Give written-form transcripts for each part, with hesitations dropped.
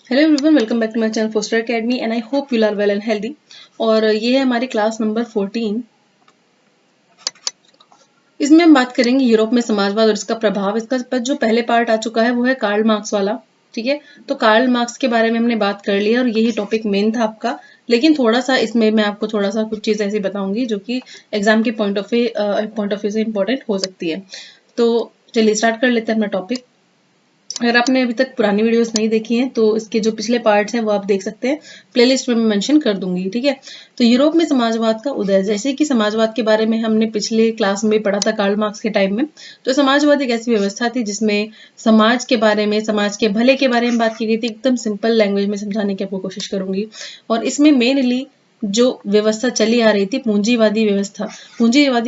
Hello everyone, welcome back to my channel Foster Academy and I hope you are well and healthy. और ये है हमारी class number 14। इसमें हम बात करेंगे यूरोप में समाजवाद और इसका प्रभाव। इसका जो पहले पार्ट आ चुका है वो है कार्ल मार्क्स वाला। ठीक है, तो कार्ल मार्क्स के बारे में हमने बात कर लिया और यही टॉपिक मेन था आपका। लेकिन थोड़ा सा इसमें मैं आपको थोड़ा सा कुछ चीज़ ऐसी बताऊंगी जो कि एग्जाम के पॉइंट ऑफ व्यू से इंपॉर्टेंट हो सकती है। तो चलिए स्टार्ट कर लेते हैं अपना टॉपिक। अगर आपने अभी तक पुरानी वीडियोस नहीं देखी हैं तो इसके जो पिछले पार्ट्स हैं वो आप देख सकते हैं, प्लेलिस्ट में मैं मेंशन कर दूंगी। ठीक है, तो यूरोप में समाजवाद का उदय, जैसे कि समाजवाद के बारे में हमने पिछले क्लास में पढ़ा था कार्ल मार्क्स के टाइम में। तो समाजवाद एक ऐसी व्यवस्था थी जिसमें समाज के बारे में, समाज के भले के बारे में बात की गई थी। एकदम सिंपल लैंग्वेज में समझाने की आपको कोशिश करूंगी। और इसमें मेनली जो व्यवस्था चली आ रही थी, पूंजीवादी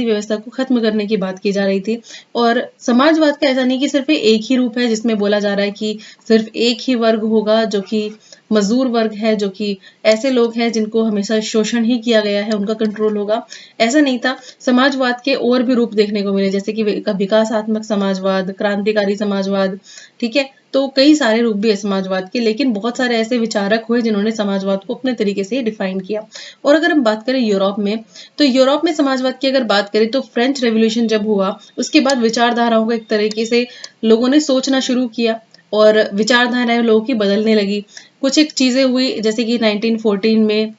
व्यवस्था को खत्म करने की बात की जा रही थी। और समाजवाद का ऐसा नहीं कि सिर्फ एक ही रूप है जिसमें बोला जा रहा है कि सिर्फ एक ही वर्ग होगा जो कि मजदूर वर्ग है, जो कि ऐसे लोग हैं जिनको हमेशा शोषण ही किया गया है, उनका कंट्रोल होगा। ऐसा नहीं था। समाजवाद के और भी रूप देखने को मिले, जैसे कि विकासात्मक समाजवाद, क्रांतिकारी समाजवाद। ठीक है, तो कई सारे रूप भी है समाजवाद के, लेकिन बहुत सारे ऐसे विचारक हुए जिन्होंने समाजवाद को अपने तरीके से डिफाइन किया। और अगर हम बात करें यूरोप में, तो यूरोप में समाजवाद की अगर बात करें तो फ्रेंच रेवोल्यूशन जब हुआ उसके बाद विचारधाराओं को एक तरीके से लोगों ने सोचना शुरू किया और विचारधाराएं लोगों की बदलने लगी। कुछ एक चीजें हुई, जैसे कि 1914 में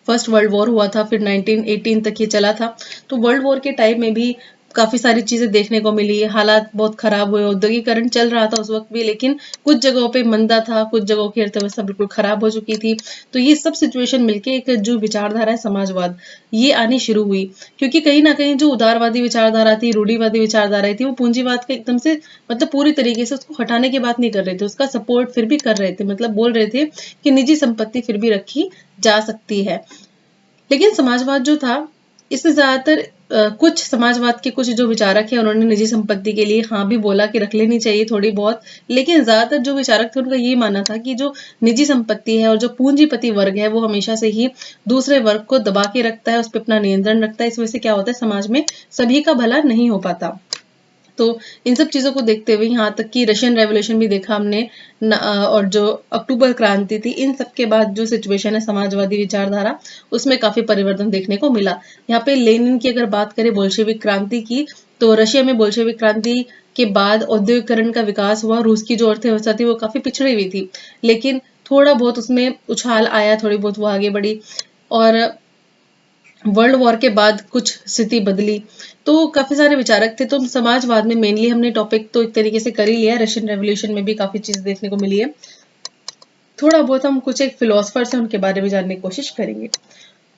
फर्स्ट वर्ल्ड वॉर हुआ था, फिर 1918 तक ये चला था। तो वर्ल्ड वॉर के टाइम में भी काफी सारी चीजें देखने को मिली, हालात बहुत खराब हुए, औद्योगिकरण चल रहा था उस वक्त भी, लेकिन कुछ जगहों पे मंदा था, कुछ जगहों की अर्थव्यवस्था बिल्कुल खराब हो चुकी थी। तो ये सब सिचुएशन मिलके एक जो विचारधारा है समाजवाद, ये आनी शुरू हुई। क्योंकि कहीं ना कहीं जो उदारवादी विचारधारा थी, रूढ़िवादी विचारधारा थी, वो पूंजीवाद के एकदम से मतलब पूरी तरीके से उसको हटाने की बात नहीं कर रहे थे, उसका सपोर्ट फिर भी कर रहे थे। मतलब बोल रहे थे कि निजी संपत्ति फिर भी रखी जा सकती है। लेकिन समाजवाद जो था, इससे ज्यादातर कुछ समाजवाद के कुछ जो विचारक हैं उन्होंने निजी संपत्ति के लिए हाँ भी बोला कि रख लेनी चाहिए थोड़ी बहुत। लेकिन ज्यादातर जो विचारक थे उनका ये मानना था कि जो निजी संपत्ति है और जो पूंजीपति वर्ग है वो हमेशा से ही दूसरे वर्ग को दबा के रखता है, उस पर अपना नियंत्रण रखता है। इस वजह से क्या होता है, समाज में सभी का भला नहीं हो पाता। तो इन सब चीजों को देखते हुए यहाँ तक कि रशियन रेवोल्यूशन भी देखा हमने और जो अक्टूबर क्रांति थी, इन सब के बाद जो सिचुएशन है समाजवादी विचारधारा, उसमें काफी परिवर्तन देखने को मिला। यहाँ पे लेनिन की अगर बात करें, बोल्शेविक क्रांति की, तो रशिया में बोल्शेविक क्रांति के बाद औद्योगिकरण का विकास हुआ। रूस की जो अर्थव्यवस्था थी वो काफी पिछड़ी हुई थी, लेकिन थोड़ा बहुत उसमें उछाल आया, थोड़ी बहुत वो आगे बढ़ी। और वर्ल्ड वॉर के बाद कुछ स्थिति बदली। तो काफी सारे विचारक थे। तो समाजवाद में मेनली हमने टॉपिक तो एक तरीके से कर ही लिया, रशियन रेवोल्यूशन में भी काफी चीज देखने को मिली है। थोड़ा बहुत हम कुछ एक फिलोसफर्स हैं उनके बारे में जानने की कोशिश करेंगे।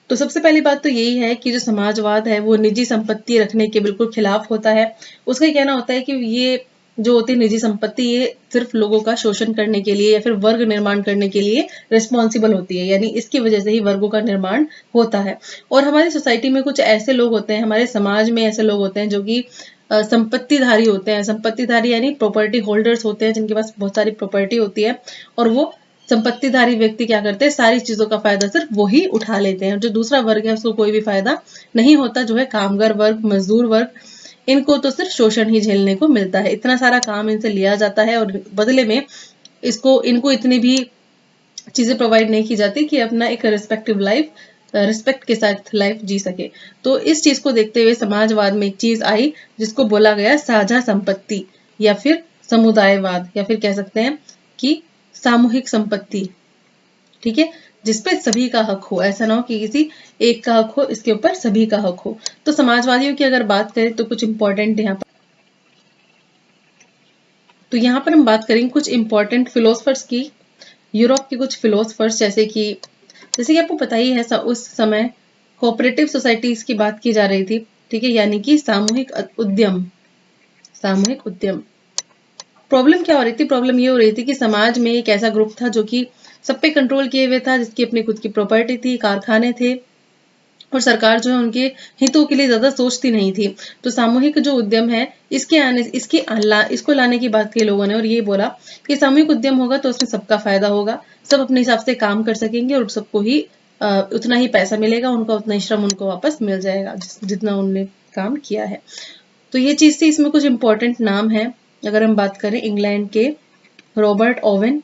तो सबसे पहली बात तो यही है कि जो समाजवाद है वो निजी संपत्ति रखने के बिल्कुल खिलाफ होता है। उसका ये कहना होता है कि ये जो होती है निजी संपत्ति, ये सिर्फ लोगों का शोषण करने के लिए या फिर वर्ग निर्माण करने के लिए रिस्पॉन्सिबल होती है, यानी इसकी वजह से ही वर्गों का निर्माण होता है। और हमारी सोसाइटी में कुछ ऐसे लोग होते हैं, हमारे समाज में ऐसे लोग होते हैं जो कि संपत्तिधारी होते हैं। संपत्तिधारी यानी प्रॉपर्टी होल्डर्स होते हैं, जिनके पास बहुत सारी प्रॉपर्टी होती है। और वो संपत्तिधारी व्यक्ति क्या करते हैं, सारी चीजों का फायदा सिर्फ वो ही उठा लेते हैं। जो दूसरा वर्ग है उसको कोई भी फायदा नहीं होता, जो है कामगार वर्ग, मजदूर वर्ग, इनको तो सिर्फ शोषण ही झेलने को मिलता है। इतना सारा काम इनसे लिया जाता है और बदले में इनको इतनी भी चीजें प्रोवाइड नहीं की जाती कि अपना एक रिस्पेक्ट के साथ लाइफ जी सके। तो इस चीज को देखते हुए समाजवाद में एक चीज आई जिसको बोला गया साझा संपत्ति, या फिर समुदायवाद, या फिर कह सकते हैं कि सामूहिक संपत्ति। ठीक है, जिसपे सभी का हक हो, ऐसा ना हो कि किसी एक का हक हो, इसके ऊपर सभी का हक हो। तो समाजवादियों की अगर बात करें तो कुछ इंपॉर्टेंट यहाँ पर, तो यहाँ पर हम बात करेंगे कुछ इंपॉर्टेंट फिलोसफर्स की। यूरोप के कुछ फिलोसफर्स, जैसे कि आपको पता ही है, उस समय कोऑपरेटिव सोसाइटीज की बात की जा रही थी। ठीक है, यानी कि सामूहिक उद्यम। प्रॉब्लम क्या हो रही थी, प्रॉब्लम ये हो रही थी कि समाज में एक ऐसा ग्रुप था जो कि सब पे कंट्रोल किए हुए था, जिसकी अपनी खुद की प्रॉपर्टी थी, कारखाने थे, और सरकार जो है उनके हितों के लिए ज्यादा सोचती नहीं थी। तो सामूहिक जो उद्यम है, इसको लाने की बात की लोगों ने, और ये बोला कि सामूहिक उद्यम होगा तो उसमें सबका फायदा होगा, सब अपने हिसाब से काम कर सकेंगे और सबको ही उतना ही पैसा मिलेगा, उनका उतना ही श्रम उनको वापस मिल जाएगा जितना उनने काम किया है। तो ये चीज थी। इसमें कुछ इंपॉर्टेंट नाम है। अगर हम बात करें इंग्लैंड के रॉबर्ट ओवेन,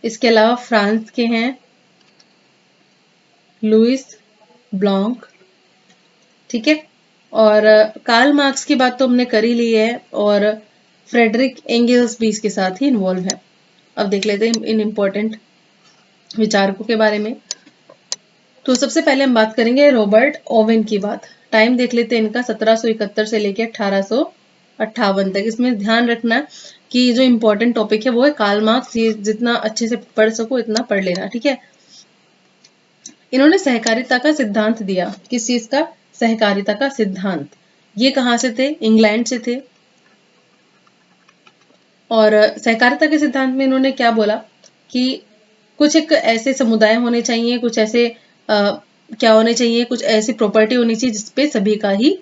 इसके अलावा फ्रांस के हैं लुइस ब्लॉन्क, ठीक है। और कार्ल मार्क्स की बात तो हमने कर ही ली है, और फ्रेडरिक एंगल्स भी इसके साथ ही इन्वॉल्व है। अब देख लेते हैं इन इम्पोर्टेंट विचारकों के बारे में। तो सबसे पहले हम बात करेंगे रॉबर्ट ओवेन की बात। टाइम देख लेते हैं इनका 1771 से लेकर 1858 तक। इसमें ध्यान रखना कि जो इम्पोर्टेंट टॉपिक है वो है कार्ल मार्क्स। ये जितना अच्छे से पढ़ सको इतना पढ़ लेना, ठीक है। इन्होंने सहकारिता का सिद्धांत दिया। किस चीज का? सहकारिता का सिद्धांत। ये कहाँ से थे? इंग्लैंड से थे। और सहकारिता के सिद्धांत में इन्होंने क्या बोला कि कुछ एक ऐसे समुदाय होने चाहिए, कुछ ऐसे क्या होने चाहिए, कुछ ऐसी प्रॉपर्टी होनी चाहिए जिसपे सभी का ही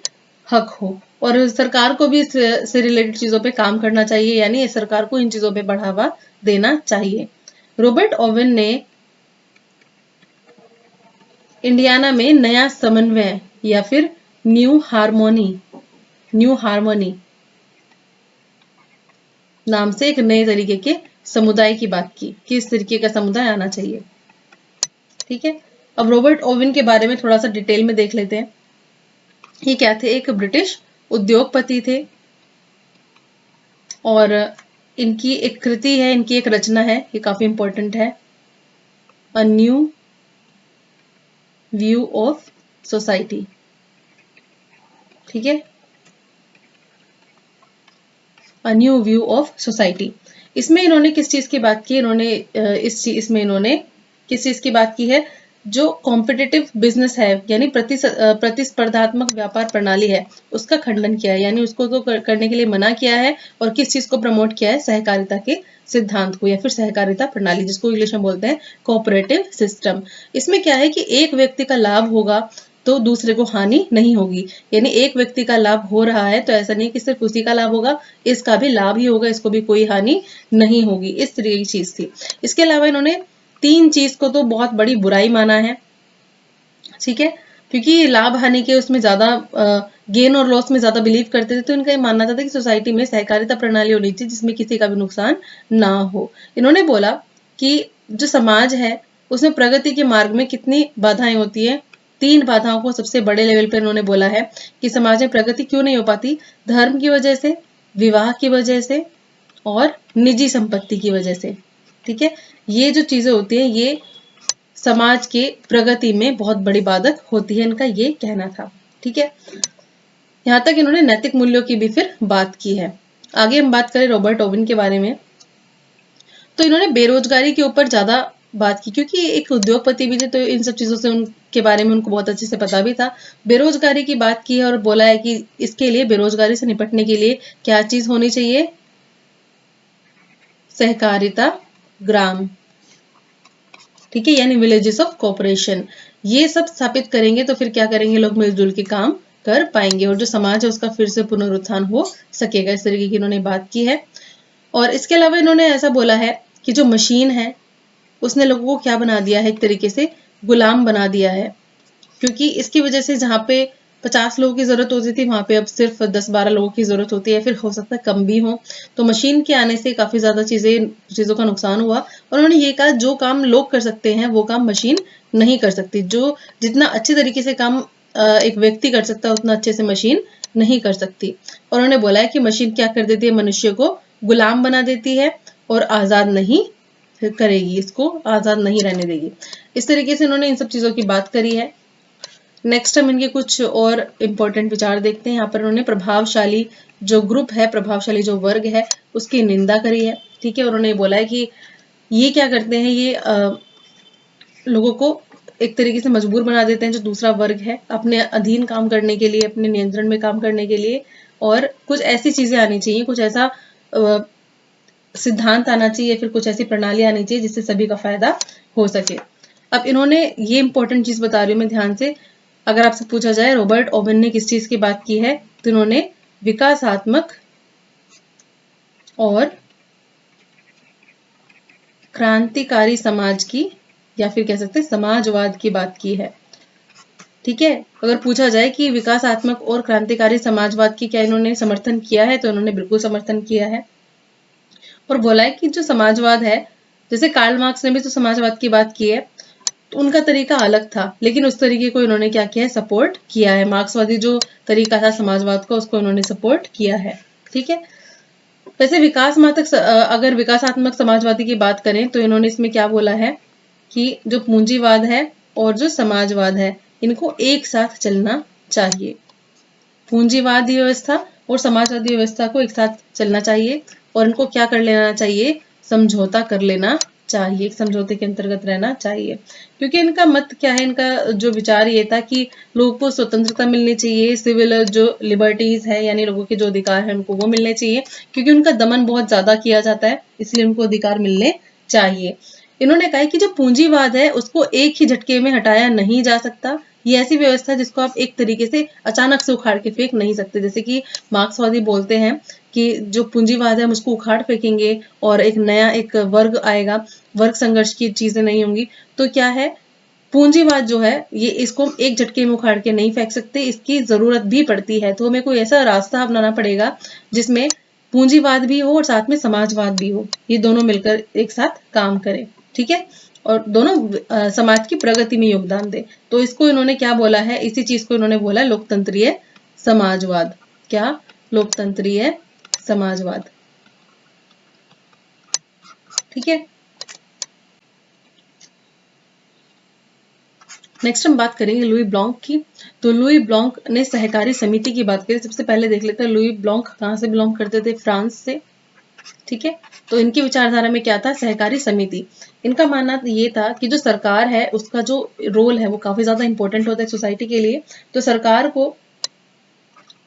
हक हो, और सरकार को भी इससे रिलेटेड चीजों पे काम करना चाहिए, यानी सरकार को इन चीजों पे बढ़ावा देना चाहिए। रॉबर्ट ओवेन ने इंडियाना में नया समन्वय या फिर न्यू हार्मोनी नाम से एक नए तरीके के समुदाय की बात की कि इस तरीके का समुदाय आना चाहिए, ठीक है। अब रॉबर्ट ओवेन के बारे में थोड़ा सा डिटेल में देख लेते हैं। ये क्या थे? एक ब्रिटिश उद्योगपति थे, और इनकी एक कृति है, इनकी एक रचना है, ये काफी इंपॉर्टेंट है, a new view of society, ठीक है, a new view of society. इसमें इन्होंने किस चीज की बात की? इन्होंने इसमें इन्होंने किस चीज की बात की है? जो कॉम्पिटिटिव बिजनेस है, यानी प्रतिस्पर्धात्मक व्यापार प्रणाली है, उसका खंडन किया है, यानी उसको तो करने के लिए मना किया है। और किस चीज को प्रमोट किया है? सहकारिता के सिद्धांत को, या फिर सहकारिता प्रणाली, जिसको इंग्लिश में बोलते हैं कोऑपरेटिव सिस्टम। इसमें क्या है कि एक व्यक्ति का लाभ होगा तो दूसरे को हानि नहीं होगी, यानी एक व्यक्ति का लाभ हो रहा है तो ऐसा नहीं कि सिर्फ उसी का लाभ होगा, इसका भी लाभ ही होगा, इसको भी कोई हानि नहीं होगी। इस तरह की चीज थी। इसके अलावा इन्होंने तीन चीज को तो बहुत बड़ी बुराई माना है, ठीक है, क्योंकि लाभ हानि के उसमें ज्यादा गेन और लॉस में ज्यादा बिलीव करते थे। तो इनका ये मानना था कि सोसाइटी में सहकारिता प्रणाली होनी चाहिए जिसमें किसी का भी नुकसान ना हो। इन्होंने बोला कि जो समाज है उसमें प्रगति के मार्ग में कितनी बाधाएं होती है। तीन बाधाओं को सबसे बड़े लेवल पर इन्होंने बोला है कि समाज में प्रगति क्यों नहीं हो पाती। धर्म की वजह से, विवाह की वजह से, और निजी संपत्ति की वजह से, ठीक है। ये जो चीजें होती हैं ये समाज के प्रगति में बहुत बड़ी बाधक होती है, इनका ये कहना था, ठीक है। यहां तक इन्होंने नैतिक मूल्यों की भी फिर बात की है। आगे हम बात करें रॉबर्ट ओवेन के बारे में, तो इन्होंने बेरोजगारी के ऊपर ज्यादा बात की, क्योंकि एक उद्योगपति भी थे तो इन सब चीजों से उनके बारे में उनको बहुत अच्छे से पता भी था। बेरोजगारी की बात की है और बोला है कि इसके लिए, बेरोजगारी से निपटने के लिए क्या चीज होनी चाहिए? सहकारिता ग्राम, ठीक है, यानी विलेजेस ऑफ कोऑपरेशन। ये सब स्थापित करेंगे तो फिर क्या करेंगे? लोग मिलजुल के काम कर पाएंगे और जो समाज है उसका फिर से पुनरुत्थान हो सकेगा। इस तरीके की इन्होंने बात की है। और इसके अलावा इन्होंने ऐसा बोला है कि जो मशीन है उसने लोगों को क्या बना दिया है? एक तरीके से गुलाम बना दिया है, क्योंकि इसकी वजह से जहाँ पे 50 लोगों की जरूरत होती थी वहां पे अब सिर्फ 10-12 लोगों की जरूरत होती है, फिर हो सकता है कम भी हो। तो मशीन के आने से काफी ज्यादा चीजों का नुकसान हुआ। और उन्होंने ये कहा जो काम लोग कर सकते हैं वो काम मशीन नहीं कर सकती। जो जितना अच्छे तरीके से काम एक व्यक्ति कर सकता है उतना अच्छे से मशीन नहीं कर सकती। और उन्होंने बोला है कि मशीन क्या कर देती है? मनुष्य को गुलाम बना देती है और आजाद नहीं करेगी, इसको आजाद नहीं रहने देगी। इस तरीके से उन्होंने इन सब चीजों की बात करी है। नेक्स्ट हम इनके कुछ और इम्पोर्टेंट विचार देखते हैं। यहाँ पर उन्होंने प्रभावशाली जो ग्रुप है, प्रभावशाली जो वर्ग है उसकी निंदा करी है, ठीक है। उन्होंने बोला है कि ये क्या करते हैं? ये लोगों को एक तरीके से मजबूर बना देते हैं, जो दूसरा वर्ग है, अपने अधीन काम करने के लिए, अपने नियंत्रण में काम करने के लिए। और कुछ ऐसी चीजें आनी चाहिए, कुछ ऐसा सिद्धांत आना चाहिए, फिर कुछ ऐसी प्रणाली आनी चाहिए जिससे सभी का फायदा हो सके। अब इन्होंने ये इंपॉर्टेंट चीज बता रही हूँ मैं ध्यान से, अगर आपसे पूछा जाए रॉबर्ट ओवेन ने किस चीज की बात की है, तो इन्होंने विकासात्मक और क्रांतिकारी समाज की, या फिर कह सकते हैं समाजवाद की बात की है, ठीक है। अगर पूछा जाए कि विकासात्मक और क्रांतिकारी समाजवाद की क्या इन्होंने समर्थन किया है, तो इन्होंने बिल्कुल समर्थन किया है। और बोला है कि जो समाजवाद है जैसे कार्ल मार्क्स ने भी तो समाजवाद की बात की है, तो उनका तरीका अलग था, लेकिन उस तरीके को इन्होंने क्या किया है, सपोर्ट किया है। मार्क्सवादी जो तरीका था समाजवाद का, उसको इन्होंने सपोर्ट किया है। ठीक है। वैसे अगर विकासात्मक समाजवादी की बात करें तो इन्होंने इसमें क्या बोला है कि जो पूंजीवाद है और जो समाजवाद है, इनको एक साथ चलना चाहिए। पूंजीवादी व्यवस्था और समाजवादी व्यवस्था को एक साथ चलना चाहिए और इनको क्या कर लेना चाहिए, समझौता कर लेना चाहिए, एक समझौते के अंतर्गत रहना चाहिए। क्योंकि इनका मत क्या है, इनका जो विचार ये था कि लोगों को स्वतंत्रता मिलनी चाहिए, सिविल जो लिबर्टीज है यानी लोगों के जो अधिकार है उनको वो मिलने चाहिए, क्योंकि उनका दमन बहुत ज्यादा किया जाता है, इसलिए उनको अधिकार मिलने चाहिए। इन्होंने कहा कि जो पूंजीवाद है उसको एक ही झटके में हटाया नहीं जा सकता। ये ऐसी व्यवस्था है जिसको आप एक तरीके से अचानक से उखाड़ के फेंक नहीं सकते। जैसे कि मार्क्सवादी बोलते हैं कि जो पूंजीवाद है हम उसको उखाड़ फेंकेंगे और एक नया एक वर्ग आएगा, वर्ग संघर्ष की चीजें नहीं होंगी। तो क्या है, पूंजीवाद जो है ये इसको हम एक झटके में उखाड़ के नहीं फेंक सकते, इसकी जरूरत भी पड़ती है। तो हमें कोई ऐसा रास्ता अपनाना पड़ेगा जिसमें पूंजीवाद भी हो और साथ में समाजवाद भी हो, ये दोनों मिलकर एक साथ काम करें। ठीक है। और दोनों समाज की प्रगति में योगदान दे। तो इसको इन्होंने क्या बोला है, इसी चीज को इन्होंने बोला लोकतंत्रीय समाजवाद। क्या? लोकतंत्रीय समाजवाद। ठीक है। नेक्स्ट हम बात करेंगे लुई ब्लॉन्क की। तो लुई ब्लॉन्क ने सहकारी समिति की बात करी। सबसे पहले देख लेते हैं लुई ब्लॉन्क कहाँ से बिलोंग करते थे, फ्रांस से। ठीक है। तो इनकी विचारधारा में क्या था, सहकारी समिति। इनका मानना ये था कि जो सरकार है उसका जो रोल है वो काफी ज्यादा इंपॉर्टेंट होता है सोसाइटी के लिए। तो सरकार को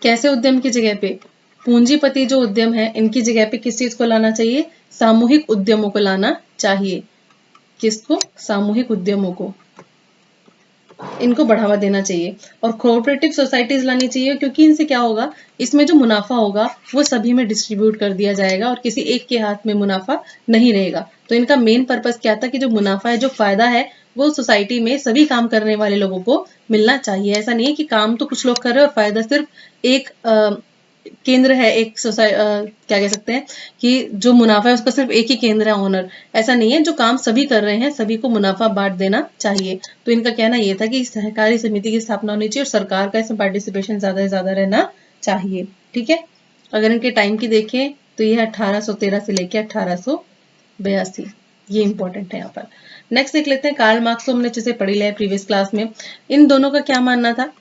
कैसे उद्यम की जगह पे पूंजीपति जो उद्यम है इनकी जगह पे किस चीज को लाना चाहिए, सामूहिक उद्यमों को लाना चाहिए। किसको? सामूहिक उद्यमों को, इनको बढ़ावा देना चाहिए। और कोऑपरेटिव सोसाइटीज लानी चाहिए, क्योंकि इनसे क्या होगा, इसमें जो मुनाफा होगा वो सभी में डिस्ट्रीब्यूट कर दिया जाएगा और किसी एक के हाथ में मुनाफा नहीं रहेगा। तो इनका मेन पर्पस क्या था कि जो मुनाफा है, जो फायदा है, वो सोसाइटी में सभी काम करने वाले लोगों को मिलना चाहिए। ऐसा नहीं है कि काम तो कुछ लोग कर रहे हैं और फायदा सिर्फ एक केंद्र है, एक क्या कह सकते हैं कि जो मुनाफा है उसका सिर्फ एक ही केंद्र है, ओनर। ऐसा नहीं है, जो काम सभी कर रहे हैं सभी को मुनाफा बांट देना चाहिए। तो इनका कहना यह था कि सहकारी समिति की स्थापना होनी चाहिए और सरकार का इसमें पार्टिसिपेशन ज्यादा से ज्यादा रहना चाहिए। ठीक है। अगर इनके टाइम की देखें तो यह 1813 से लेकर 1882, ये इंपॉर्टेंट है यहाँ पर। नेक्स्ट देख लेते हैं कार्ल मार्क्स, को हमने अच्छे से पढ़ी लिया है प्रीवियस क्लास में। इन दोनों का क्या मानना था,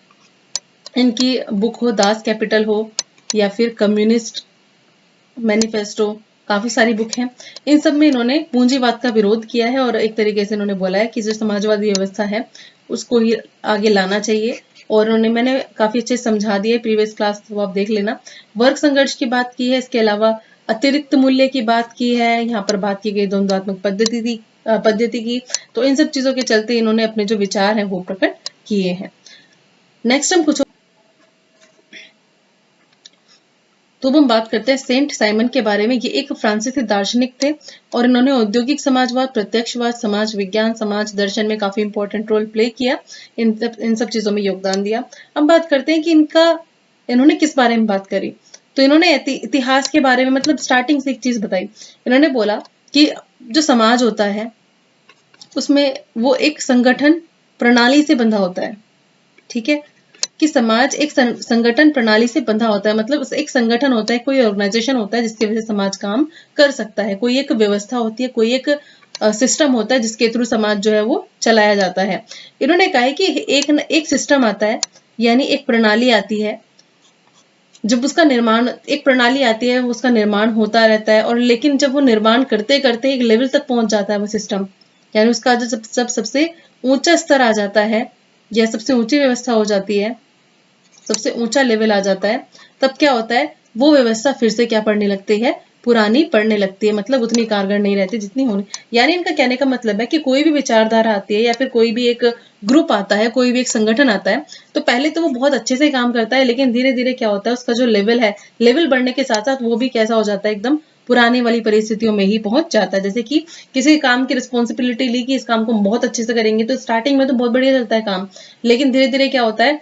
इनकी बुक हो दास कैपिटल हो या फिर कम्युनिस्ट मैनिफेस्टो, काफी सारी बुक हैं। इन सब में इन्होंने पूंजीवाद का विरोध किया है और एक तरीके से इन्होंने बोला है कि जो समाजवादी व्यवस्था है उसको ही आगे लाना चाहिए। और मैंने काफी अच्छे से समझा दिया प्रीवियस क्लास, तो आप देख लेना। वर्ग संघर्ष की बात की है, इसके अलावा अतिरिक्त मूल्य की बात की है, यहाँ पर बात की गई द्वंद्वात्मक पद्धति की। तो इन सब चीजों के चलते इन्होंने अपने जो विचार हैं वो प्रकट किए हैं। नेक्स्ट हम कुछ तो अब हम बात करते हैं सेंट साइमन के बारे में। ये एक फ्रांसीसी दार्शनिक थे और इन्होंने औद्योगिक समाजवाद, प्रत्यक्षवाद, समाज विज्ञान, समाज दर्शन में काफी इंपॉर्टेंट रोल प्ले किया, इन सब चीजों में योगदान दिया। अब बात करते हैं कि इन्होंने किस बारे में बात करी। तो इन्होंने इतिहास के बारे में, मतलब स्टार्टिंग से एक चीज बताई। इन्होंने बोला कि जो समाज होता है उसमें वो एक संगठन प्रणाली से बंधा होता है। ठीक है। कि समाज एक संगठन प्रणाली से बंधा होता है, मतलब एक संगठन होता है, कोई ऑर्गेनाइजेशन होता है जिसकी वजह से समाज काम कर सकता है, कोई एक व्यवस्था होती है, कोई एक सिस्टम होता है जिसके थ्रू समाज जो है वो चलाया जाता है। इन्होंने कहा है कि एक सिस्टम आता है, यानी एक प्रणाली आती है। जब उसका निर्माण, एक प्रणाली आती है, उसका निर्माण होता रहता है, और लेकिन जब वो निर्माण करते करते एक लेवल तक पहुंच जाता है वो सिस्टम, यानी उसका जो सबसे ऊंचा स्तर आ जाता है या सबसे ऊंची व्यवस्था हो जाती है, सबसे ऊंचा लेवल आ जाता है, तब क्या होता है, वो व्यवस्था फिर से क्या पड़ने लगती है, पुरानी पड़ने लगती है। मतलब उतनी कारगर नहीं रहती जितनी होनी। यानी इनका कहने का मतलब है कि कोई भी विचारधारा आती है या फिर कोई भी एक ग्रुप आता है, कोई भी एक संगठन आता है, तो पहले तो वो बहुत अच्छे से काम करता है, लेकिन धीरे धीरे क्या होता है, उसका जो लेवल है, लेवल बढ़ने के साथ साथ वो भी कैसा हो जाता है, एकदम पुराने वाली परिस्थितियों में ही पहुंच जाता है। जैसे कि किसी काम की रिस्पॉन्सिबिलिटी ली कि इस काम को बहुत अच्छे से करेंगे, तो स्टार्टिंग में तो बहुत बढ़िया चलता है काम, लेकिन धीरे धीरे क्या होता है,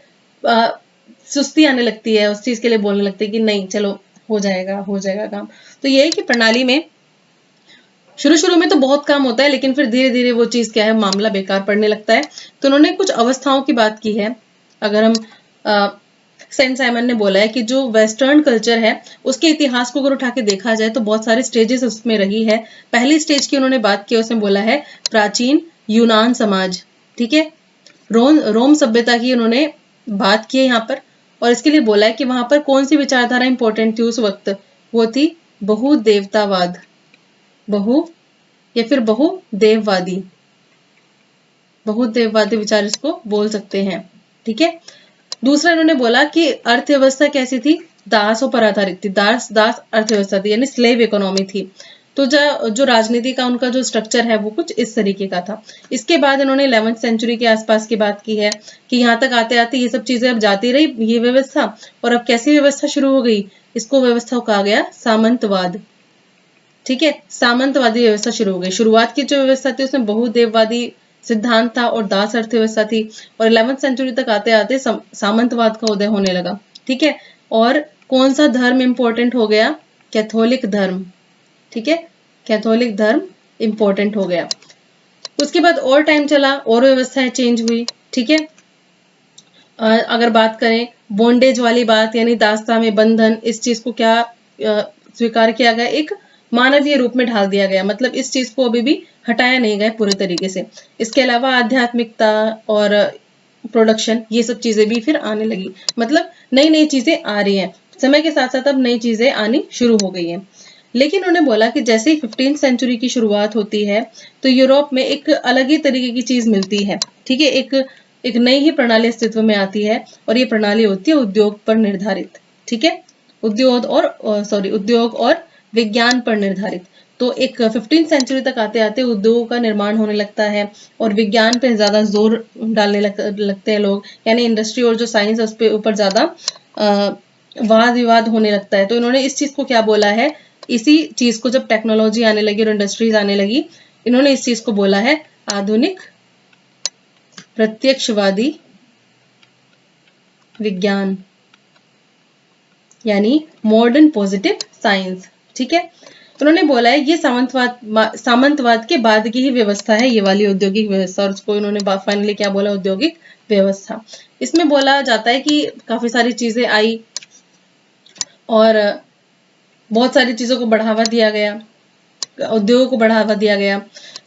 सुस्ती आने लगती है, उस चीज के लिए बोलने लगते हैं कि नहीं चलो हो जाएगा काम। तो ये है कि प्रणाली में शुरू शुरू में तो बहुत काम होता है, लेकिन फिर धीरे धीरे वो चीज क्या है, मामला बेकार पड़ने लगता है। तो उन्होंने कुछ अवस्थाओं की बात की है। अगर हम सेंट साइमन ने बोला है कि जो वेस्टर्न कल्चर है उसके इतिहास को अगर उठा के देखा जाए तो बहुत सारे स्टेजेस उसमें रही है। पहली स्टेज की उन्होंने बात की, उसमें बोला है प्राचीन यूनान समाज, ठीक है, रोम सभ्यता की उन्होंने बात की है यहाँ पर। और इसके लिए बोला है कि वहां पर कौन सी विचारधारा इंपॉर्टेंट थी उस वक्त, वो थी बहुदेवतावाद, बहु या फिर बहुदेववादी, बहुदेववादी विचार इसको बोल सकते हैं, ठीक है। दूसरा इन्होंने बोला कि अर्थव्यवस्था कैसी थी, दासों पर आधारित थी, दास दास अर्थव्यवस्था थी, यानी स्लेव इकोनॉमी थी। तो जो राजनीति का उनका जो स्ट्रक्चर है वो कुछ इस तरीके का था। इसके बाद इन्होंने 11वीं सेंचुरी के आसपास की बात की है कि यहाँ तक आते आते ये सब चीजें अब जाती रही, ये व्यवस्था, और अब कैसी व्यवस्था शुरू हो गई, इसको व्यवस्था को कहा गया सामंतवाद, ठीक है। सामंतवादी व्यवस्था शुरू हो गई। शुरुआत की जो व्यवस्था थी उसमें बहुदेववादी सिद्धांत था और दास अर्थव्यवस्था थी, और 11वीं सेंचुरी तक आते आते सामंतवाद का उदय होने लगा, ठीक है। और कौन सा धर्म इंपॉर्टेंट हो गया, कैथोलिक धर्म, ठीक है, कैथोलिक धर्म इंपॉर्टेंट हो गया। उसके बाद और टाइम चला और व्यवस्थाएं चेंज हुई, ठीक है। अगर बात करें बॉन्डेज वाली बात, यानी दास्ता में बंधन, इस चीज को क्या स्वीकार किया गया, एक मानवीय रूप में ढाल दिया गया, मतलब इस चीज को अभी भी हटाया नहीं गया पूरे तरीके से। इसके अलावा आध्यात्मिकता और प्रोडक्शन, ये सब चीजें भी फिर आने लगी, मतलब नई नई चीजें आ रही हैं समय के साथ साथ, अब नई चीजें आनी शुरू हो गई हैं। लेकिन उन्होंने बोला कि जैसे ही 15वीं सेंचुरी की शुरुआत होती है तो यूरोप में एक अलग ही तरीके की चीज मिलती है, ठीक है, एक नई ही प्रणाली अस्तित्व में आती है, और ये प्रणाली होती है उद्योग पर निर्धारित, ठीक है, उद्योग और विज्ञान पर निर्धारित। तो एक 15वीं सेंचुरी तक आते आते उद्योगों का निर्माण होने लगता है और विज्ञान पे ज्यादा जोर डालने लगते हैं लोग, यानी इंडस्ट्री और जो साइंस है उस पे ऊपर ज्यादा वाद विवाद होने लगता है। तो इन्होंने इस चीज को क्या बोला है, इसी चीज को जब टेक्नोलॉजी आने लगी और इंडस्ट्रीज आने लगी, इन्होंने इस चीज को बोला है आधुनिक प्रत्यक्षवादी विज्ञान, यानी मॉडर्न पॉजिटिव साइंस, ठीक है। उन्होंने बोला है ये सामंतवाद के बाद की ही व्यवस्था है, ये वाली औद्योगिक व्यवस्था, और उसको इन्होंने फाइनली क्या बोला, औद्योगिक व्यवस्था। इसमें बोला जाता है कि काफी सारी चीजें आई और बहुत सारी चीजों को बढ़ावा दिया गया, उद्योगों को बढ़ावा दिया गया।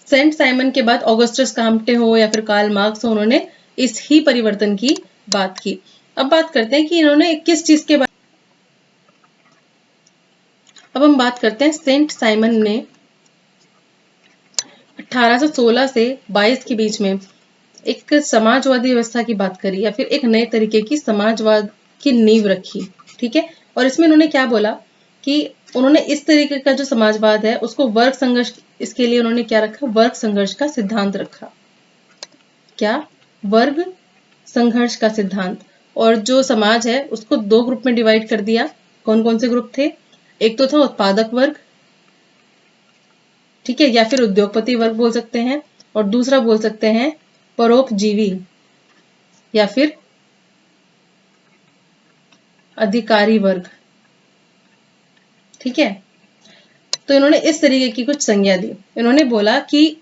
सेंट साइमन के बाद ऑगस्टस काम्टे हो या फिर कार्ल मार्क्स हो, उन्होंने इस ही परिवर्तन की बात की। अब बात करते हैं कि इन्होंने किस चीज के, अब हम बात करते हैं सेंट साइमन ने 1816 से 22 के बीच में एक समाजवादी व्यवस्था की बात करी, या फिर एक नए तरीके की समाजवाद की नींव रखी, ठीक है। और इसमें उन्होंने क्या बोला कि उन्होंने इस तरीके का जो समाजवाद है उसको वर्ग संघर्ष, इसके लिए उन्होंने क्या रखा, वर्ग संघर्ष का सिद्धांत रखा, क्या, वर्ग संघर्ष का सिद्धांत। और जो समाज है उसको दो ग्रुप में डिवाइड कर दिया। कौन कौन से ग्रुप थे, एक तो था उत्पादक वर्ग, ठीक है, या फिर उद्योगपति वर्ग बोल सकते हैं, और दूसरा बोल सकते हैं परोपजीवी या फिर अधिकारी वर्ग, ठीक है। तो इन्होंने इस तरीके की कुछ संज्ञा दी। इन्होंने बोला कि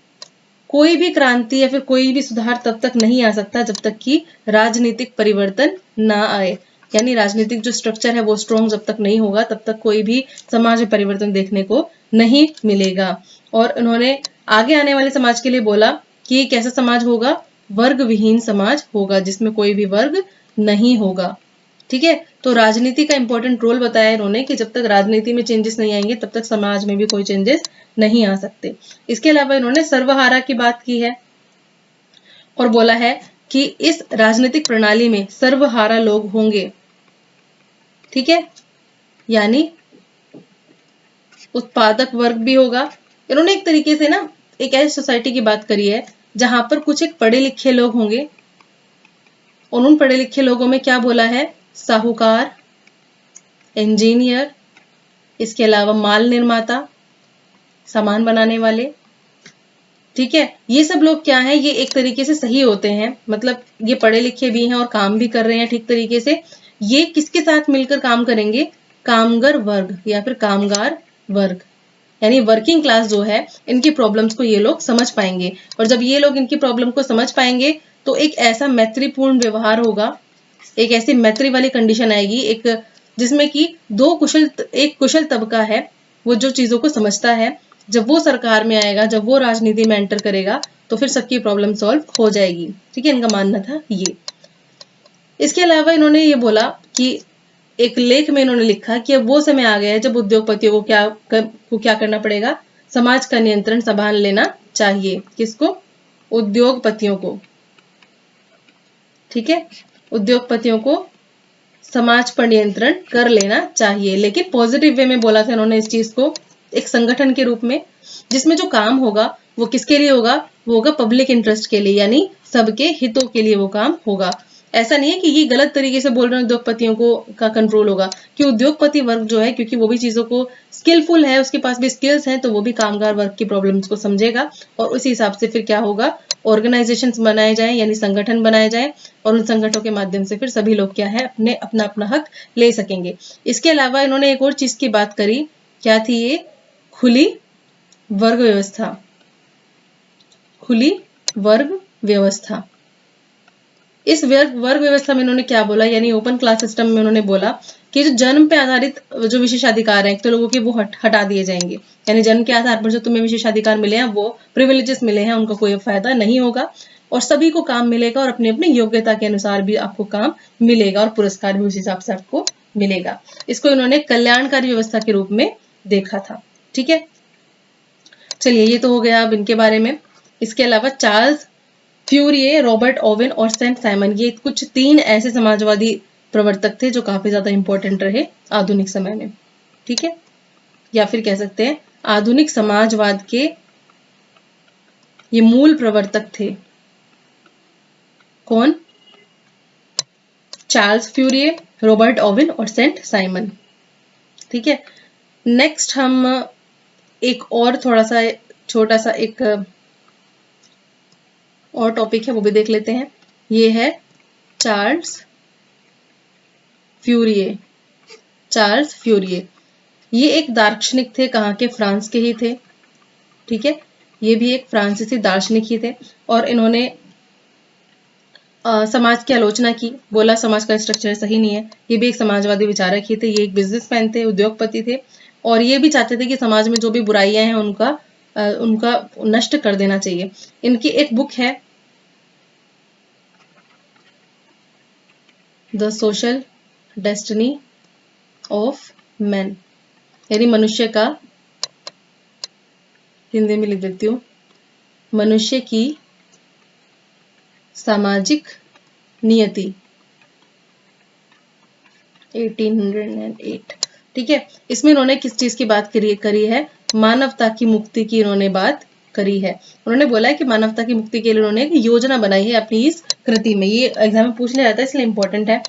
कोई भी क्रांति या फिर कोई भी सुधार तब तक नहीं आ सकता जब तक कि राजनीतिक परिवर्तन ना आए, यानी राजनीतिक जो स्ट्रक्चर है वो स्ट्रॉन्ग जब तक नहीं होगा तब तक कोई भी समाज में परिवर्तन देखने को नहीं मिलेगा। और उन्होंने आगे आने वाले समाज के लिए बोला कि कैसा समाज होगा, वर्ग विहीन समाज होगा जिसमें कोई भी वर्ग नहीं होगा, ठीक है। तो राजनीति का इंपॉर्टेंट रोल बताया इन्होंने कि जब तक राजनीति में चेंजेस नहीं आएंगे तब तक समाज में भी कोई चेंजेस नहीं आ सकते। इसके अलावा इन्होंने सर्वहारा की बात की है और बोला है कि इस राजनीतिक प्रणाली में सर्वहारा लोग होंगे, ठीक है, यानी उत्पादक वर्ग भी होगा। इन्होंने एक तरीके से ना एक ऐसी सोसाइटी की बात करी है जहां पर कुछ एक पढ़े लिखे लोग होंगे, और उन पढ़े लिखे लोगों में क्या बोला है, साहूकार, इंजीनियर, इसके अलावा माल निर्माता, सामान बनाने वाले, ठीक है। ये सब लोग क्या है, ये एक तरीके से सही होते हैं, मतलब ये पढ़े लिखे भी हैं और काम भी कर रहे हैं ठीक तरीके से। ये किसके साथ मिलकर काम करेंगे, कामगर वर्ग या फिर कामगार वर्ग, यानी वर्किंग क्लास जो है इनकी प्रॉब्लम्स को ये लोग समझ पाएंगे, और जब ये लोग इनकी प्रॉब्लम को समझ पाएंगे तो एक ऐसा मैत्रीपूर्ण व्यवहार होगा, एक ऐसी मैत्री वाली कंडीशन आएगी, एक जिसमें कि एक कुशल तबका है वो जो चीजों को समझता है, जब वो सरकार में आएगा, जब वो राजनीति में एंटर करेगा तो फिर सबकी प्रॉब्लम सॉल्व हो जाएगी। ठीक है, इनका मानना था ये। इसके अलावा इन्होंने ये बोला कि एक लेख में इन्होंने लिखा कि अब वो समय आ गया है जब उद्योगपतियों को क्या करना पड़ेगा, समाज का नियंत्रण संभाल लेना चाहिए। किसको? उद्योगपतियों को। ठीक है, उद्योगपतियों को समाज पर नियंत्रण कर लेना चाहिए, लेकिन पॉजिटिव वे में बोला था इन्होंने इस चीज को, एक संगठन के रूप में, जिसमें जो काम होगा वो किसके लिए होगा? वो होगा पब्लिक इंटरेस्ट के लिए, यानी सबके हितों के लिए वो काम होगा। ऐसा नहीं है कि ये गलत तरीके से बोल रहे हैं उद्योगपतियों को का कंट्रोल होगा, कि उद्योगपति वर्ग जो है, क्योंकि वो भी चीजों को स्किलफुल है, उसके पास भी स्किल्स हैं, तो वो भी कामगार वर्ग की प्रॉब्लम्स को समझेगा और उसी हिसाब से फिर क्या होगा, ऑर्गेनाइजेशंस बनाए जाएं, यानी संगठन बनाए जाएं, और उन संगठनों के माध्यम से फिर सभी लोग क्या है अपना अपना हक ले सकेंगे। इसके अलावा इन्होंने एक और चीज की बात करी, क्या थी ये? खुली वर्ग व्यवस्था। खुली वर्ग व्यवस्था। इस वर्ग व्यवस्था में इन्होंने क्या बोला, यानी ओपन क्लास सिस्टम में उन्होंने बोला कि जो जन्म पे आधारित जो विशेषाधिकार हैं तो लोगों के वो हटा दिए जाएंगे, यानी जन्म के आधार पर जो तुम्हें विशेषाधिकार मिले हैं, वो प्रिविलेजेस मिले हैं, उनका कोई फायदा नहीं होगा, और सभी को काम मिलेगा और अपनी अपनी योग्यता के अनुसार भी आपको काम मिलेगा और पुरस्कार भी उस हिसाब से आपको मिलेगा। इसको इन्होंने कल्याणकारी व्यवस्था के रूप में देखा था। ठीक है, चलिए ये तो हो गया अब इनके बारे में। इसके अलावा चार्ल्स फ्यूरिये, रॉबर्ट ओवेन और सेंट साइमन, ये कुछ 3 ऐसे समाजवादी प्रवर्तक थे जो काफी ज्यादा इंपॉर्टेंट रहे आधुनिक समय में। ठीक है, या फिर कह सकते हैं आधुनिक समाजवाद के ये मूल प्रवर्तक थे। कौन? चार्ल्स फ्यूरिये, रॉबर्ट ओवेन और सेंट साइमन। ठीक है, नेक्स्ट हम एक और थोड़ा सा छोटा सा एक और टॉपिक है वो भी देख लेते हैं। ये है चार्ल्स फ्यूरिये। चार्ल्स फ्यूरिये ये एक दार्शनिक थे, कहाँ के? फ्रांस के ही थे। ठीक है, ये भी एक फ्रांसीसी दार्शनिक ही थे, और इन्होंने समाज की आलोचना की, बोला समाज का स्ट्रक्चर सही नहीं है। ये भी एक समाजवादी विचारक ही थे, ये एक बिजनेसमैन थे, उद्योगपति थे, और ये भी चाहते थे कि समाज में जो भी बुराइयां हैं उनका नष्ट कर देना चाहिए। इनकी एक बुक है the social destiny of man, यानी मनुष्य का, हिंदी में लिख देती हूँ, मनुष्य की सामाजिक नियति, 1808। ठीक है, इसमें इन्होंने किस चीज की बात करी है? मानवता की मुक्ति की इन्होंने बात करी है। उन्होंने बोला है कि मानवता की मुक्ति के लिए उन्होंने एक योजना बनाई है अपनी इस कृति में। ये एग्जाम में पूछ लिया जाता है इसलिए इंपॉर्टेंट है।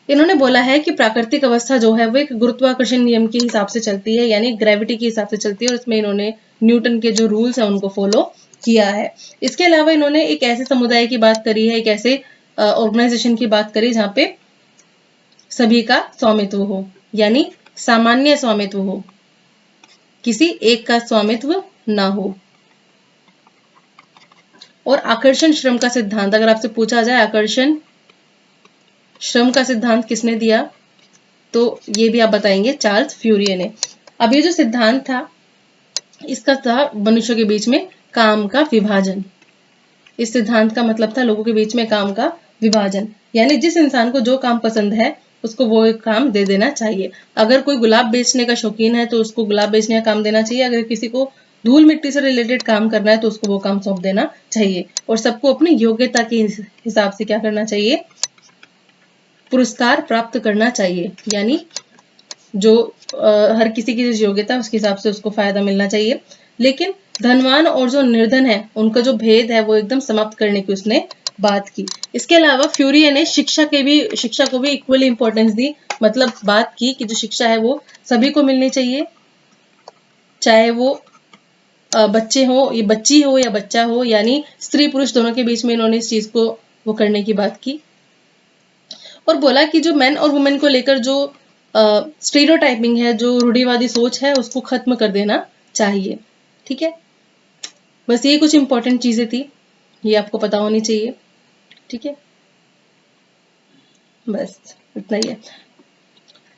इन्होंने बोला है कि प्राकृतिक अवस्था जो है वो एक गुरुत्वाकर्षण नियम के हिसाब से चलती है, यानी ग्रेविटी के हिसाब से चलती है, और इसमें इन्होंने न्यूटन के जो रूल्स है उनको फॉलो किया है। इसके अलावा इन्होंने एक ऐसे समुदाय की बात करी है, एक ऐसे ऑर्गेनाइजेशन की बात करी जहाँ पे सभी का स्वामित्व हो, यानी सामान्य स्वामित्व हो, किसी एक का स्वामित्व ना हो। और आकर्षण श्रम का सिद्धांत, अगर आपसे पूछा जाए आकर्षण श्रम का सिद्धांत किसने दिया, तो ये भी आप बताएंगे चार्ल्स फ्यूरिये ने। अब ये जो सिद्धांत था इसका था मनुष्यों के बीच में काम का विभाजन। इस सिद्धांत का मतलब था लोगों के बीच में काम का विभाजन, यानी जिस इंसान को जो काम पसंद है उसको वो एक काम दे देना चाहिए। अगर कोई गुलाब बेचने का शौकीन है तो उसको गुलाब बेचने का काम देना चाहिए, अगर किसी को धूल मिट्टी से रिलेटेड काम करना है तो उसको वो काम सौंप देना चाहिए, और सबको अपनी योग्यता के हिसाब से क्या करना चाहिए? पुरस्कार प्राप्त करना चाहिए, यानी जो हर किसी की जो योग्यता है उसके हिसाब से उसको फायदा मिलना चाहिए। लेकिन धनवान और जो निर्धन है उनका जो भेद है वो एकदम समाप्त करने की उसने बात की। इसके अलावा फ्यूरिये ने शिक्षा को भी इक्वली इंपॉर्टेंस दी, मतलब बात की कि जो शिक्षा है वो सभी को मिलनी चाहिए, चाहे वो बच्चे हो, ये बच्ची हो या बच्चा हो, यानी स्त्री पुरुष दोनों के बीच में इन्होंने इस चीज को वो करने की बात की। और बोला कि जो मैन और वुमेन को लेकर जो स्टीरियोटाइपिंग है, जो रूढ़िवादी सोच है, उसको खत्म कर देना चाहिए। ठीक है, बस ये कुछ इंपॉर्टेंट चीजें थी, ये आपको पता होनी चाहिए। ठीक है, बस इतना ही है।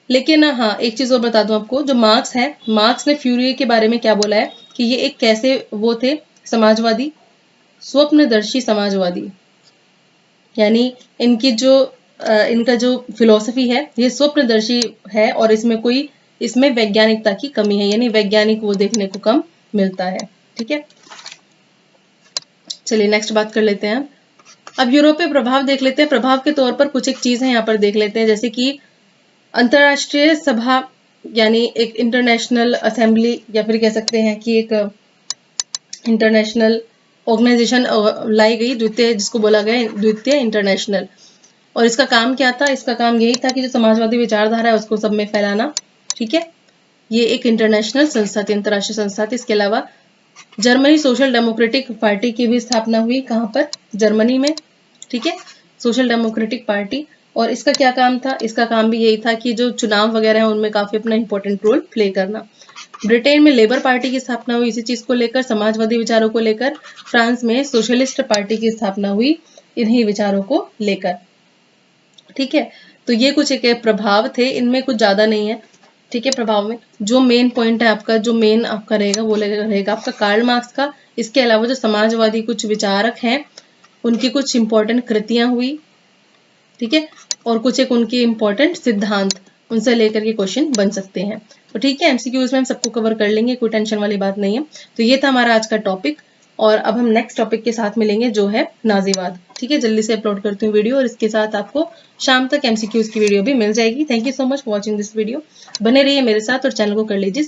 लेकिन हाँ, एक चीज और बता दूं आपको, जो मार्क्स है, मार्क्स ने फ्यूरियर के बारे में क्या बोला है कि ये एक कैसे वो थे, समाजवादी, स्वप्नदर्शी समाजवादी, यानी इनकी जो इनका जो फिलॉसफी है ये स्वप्नदर्शी है, और इसमें वैज्ञानिकता की कमी है, यानी वैज्ञानिक वो देखने को कम मिलता है। ठीक है, चलिए नेक्स्ट बात कर लेते हैं। अब यूरोपीय प्रभाव देख लेते हैं। प्रभाव के तौर पर कुछ एक चीजें यहाँ पर देख लेते हैं, जैसे कि अंतरराष्ट्रीय सभा, यानी एक इंटरनेशनल असेंबली, या फिर कह सकते हैं कि एक इंटरनेशनल ऑर्गेनाइजेशन लाई गई, द्वितीय, जिसको बोला गया द्वितीय इंटरनेशनल। और इसका काम क्या था? इसका काम यही था कि जो समाजवादी विचारधारा है उसको सब में फैलाना। ठीक है, ये एक इंटरनेशनल संस्था थी, अंतरराष्ट्रीय संस्था थी। इसके अलावा जर्मनी सोशल डेमोक्रेटिक पार्टी की भी स्थापना हुई। कहाँ पर? जर्मनी में। ठीक है, सोशल डेमोक्रेटिक पार्टी। और इसका क्या काम था? इसका काम भी यही था कि जो चुनाव वगैरह है उनमें काफी अपना इंपॉर्टेंट रोल प्ले करना। ब्रिटेन में लेबर पार्टी की स्थापना हुई इसी चीज को लेकर, समाजवादी विचारों को लेकर। फ्रांस में सोशलिस्ट पार्टी की स्थापना हुई इन्हीं विचारों को लेकर। ठीक है, तो ये कुछ एक प्रभाव थे, इनमें कुछ ज्यादा नहीं है। ठीक है, प्रभाव में जो मेन पॉइंट है आपका, जो मेन आपका रहेगा वो रहेगा आपका कार्ल मार्क्स का। इसके अलावा जो समाजवादी कुछ विचारक हैं उनकी कुछ इंपॉर्टेंट कृतियां हुई। ठीक है, और कुछ एक उनके इंपॉर्टेंट सिद्धांत, उनसे लेकर के क्वेश्चन बन सकते हैं। तो ठीक है, एमसीक्यूज में हम सबको कवर कर लेंगे, कोई टेंशन वाली बात नहीं है। तो ये था हमारा आज का टॉपिक, और अब हम नेक्स्ट टॉपिक के साथ मिलेंगे जो है नाजीवाद। ठीक है, जल्दी से अपलोड करती हूँ वीडियो, और इसके साथ आपको शाम तक एमसीक्यूज की वीडियो भी मिल जाएगी। Thank you so much for watching this video. बने रहिए मेरे साथ और चैनल को कर लीजिए